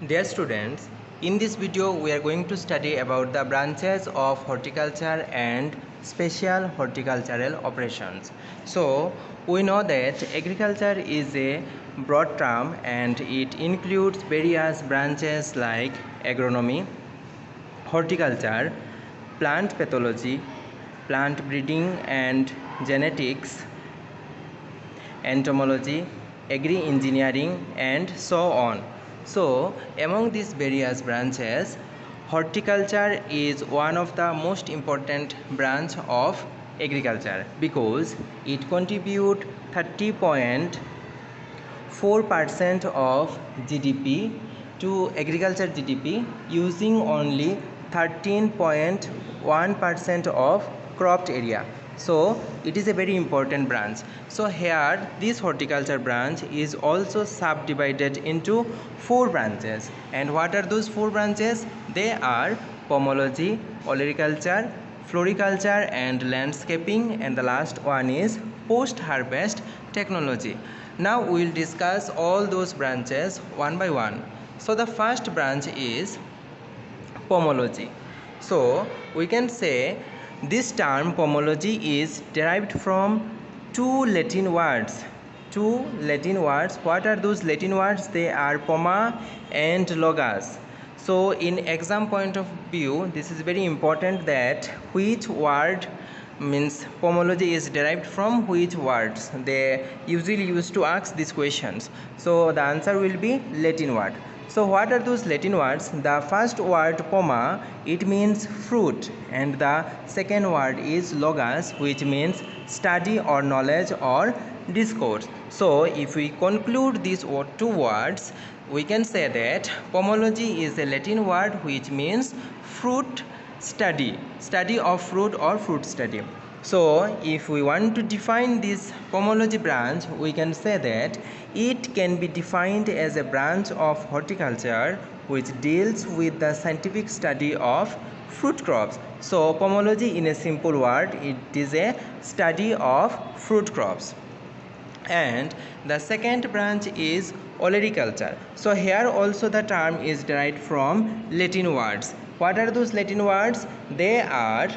Dear students, in this video we are going to study about the branches of horticulture and special horticultural operations. So, we know that agriculture is a broad term and it includes various branches like agronomy, horticulture, plant pathology, plant breeding and genetics, entomology, agri-engineering and so on. So among these various branches, horticulture is one of the most important branch of agriculture because it contributes 30.4% of GDP to agriculture GDP using only 13.1% of cropped area. So it is a very important branch. So here this horticulture branch is also subdivided into 4 branches. And what are those 4 branches? They are pomology, olericulture, floriculture and landscaping, and the last one is post-harvest technology. Now we will discuss all those branches one by one. So the first branch is pomology. So we can say this term pomology is derived from two Latin words. What are those Latin words? They are poma and logos. So in exam point of view, this is very important that which word means pomology is derived from which words. They usually used to ask these questions. So the answer will be Latin word. So what are those Latin words? The first word poma, it means fruit, and the second word is logos, which means study or knowledge or discourse. So if we conclude these two words, we can say that pomology is a Latin word which means fruit study of fruit or fruit study. So if we want to define this pomology branch, we can say that it can be defined as a branch of horticulture which deals with the scientific study of fruit crops. So pomology, in a simple word, it is a study of fruit crops. And the second branch is olericulture. So here also the term is derived from Latin words. What are those Latin words? They are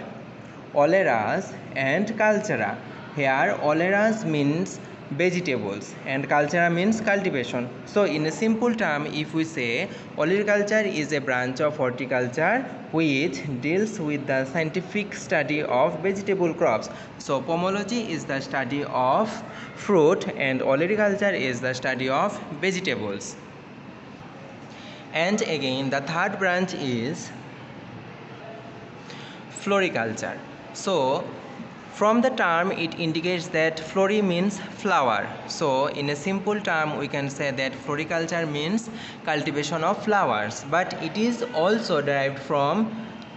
oleras and cultura. Here oleras means vegetables and cultura means cultivation. So in a simple term, if we say olericulture is a branch of horticulture which deals with the scientific study of vegetable crops. So pomology is the study of fruit and olericulture is the study of vegetables. And again the third branch is floriculture. So from the term it indicates that flori means flower. So in a simple term we can say that floriculture means cultivation of flowers, but it is also derived from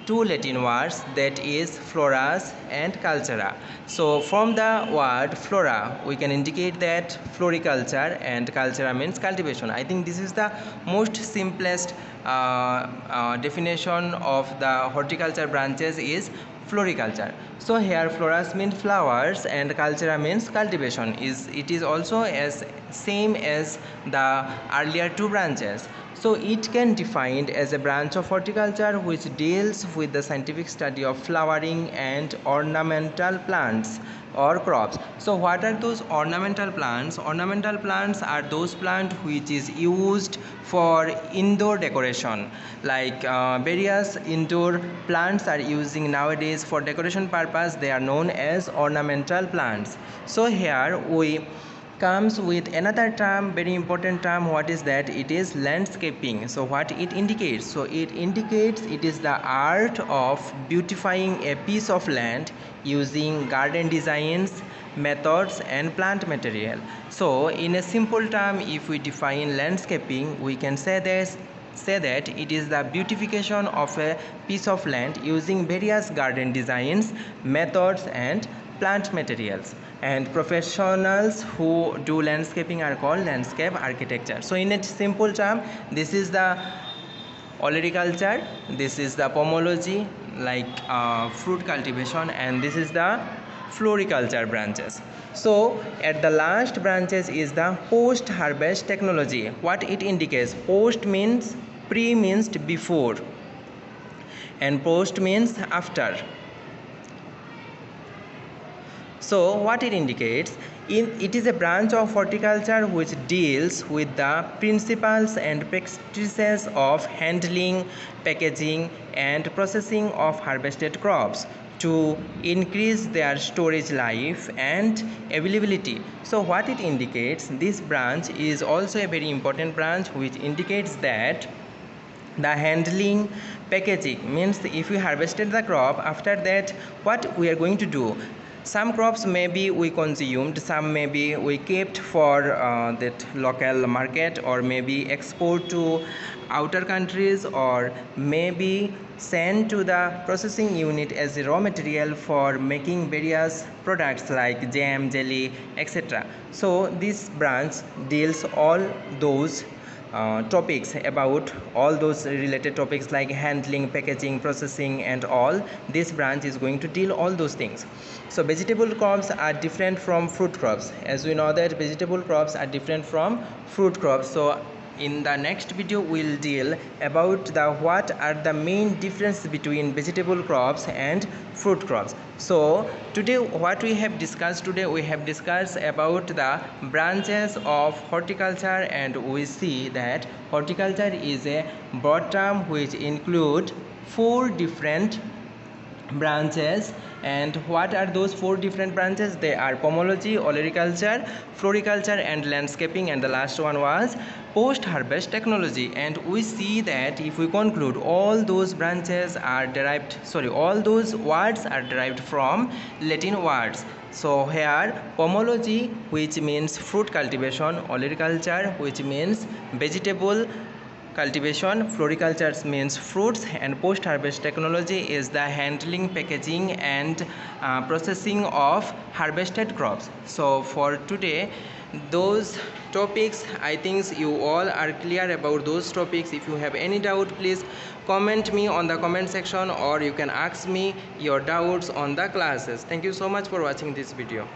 two Latin words, that is floras and cultura. So from the word flora we can indicate that floriculture and cultura means cultivation. I think this is the most simplest definition of the horticulture branches is floriculture. So here floras means flowers and cultura means cultivation. It is also as same as the earlier two branches. So it can be defined as a branch of horticulture which deals with the scientific study of flowering and ornamental plants or crops. So what are those ornamental plants? Ornamental plants are those plants which is used for indoor decoration, like various indoor plants are using nowadays for decoration purpose. They are known as ornamental plants. So here we comes with another term, very important term. What is that? It is landscaping. So what it indicates? So it indicates it is the art of beautifying a piece of land using garden designs, methods and plant material. So in a simple term, if we define landscaping, we can say that it is the beautification of a piece of land using various garden designs, methods and plant materials. And professionals who do landscaping are called landscape architecture. So in a simple term, this is the olericulture, this is the pomology, like fruit cultivation, and this is the floriculture branches. So at the last branches is the post harvest technology. What it indicates? Post means Pre means before and post means after. So what it indicates, it is a branch of horticulture which deals with the principles and practices of handling, packaging and processing of harvested crops to increase their storage life and availability. So what it indicates, this branch is also a very important branch which indicates that the handling, packaging means if we harvested the crop, after that what we are going to do. Some crops maybe we consumed, some maybe we kept for that local market, or maybe export to outer countries, or maybe sent to the processing unit as a raw material for making various products like jam, jelly, etc. So this branch deals all those topics, about all those related topics like handling, packaging, processing and all. This branch is going to deal all those things. So vegetable crops are different from fruit crops, as we know that vegetable crops are different from fruit crops. So in the next video we'll deal about the what are the main difference between vegetable crops and fruit crops. So today what we have discussed, today we have discussed about the branches of horticulture, and we see that horticulture is a broad term which include 4 different branches. And what are those 4 different branches? They are pomology, olericulture, floriculture and landscaping, and the last one was post harvest technology. And we see that if we conclude, all those branches are derived, all those words are derived from Latin words. So here pomology, which means fruit cultivation, olericulture, which means vegetable cultivation, floriculture means fruits, and post harvest technology is the handling, packaging and processing of harvested crops. So for today those topics, I think you all are clear about those topics. If you have any doubt, please comment me on the comment section, or you can ask me your doubts on the classes. Thank you so much for watching this video.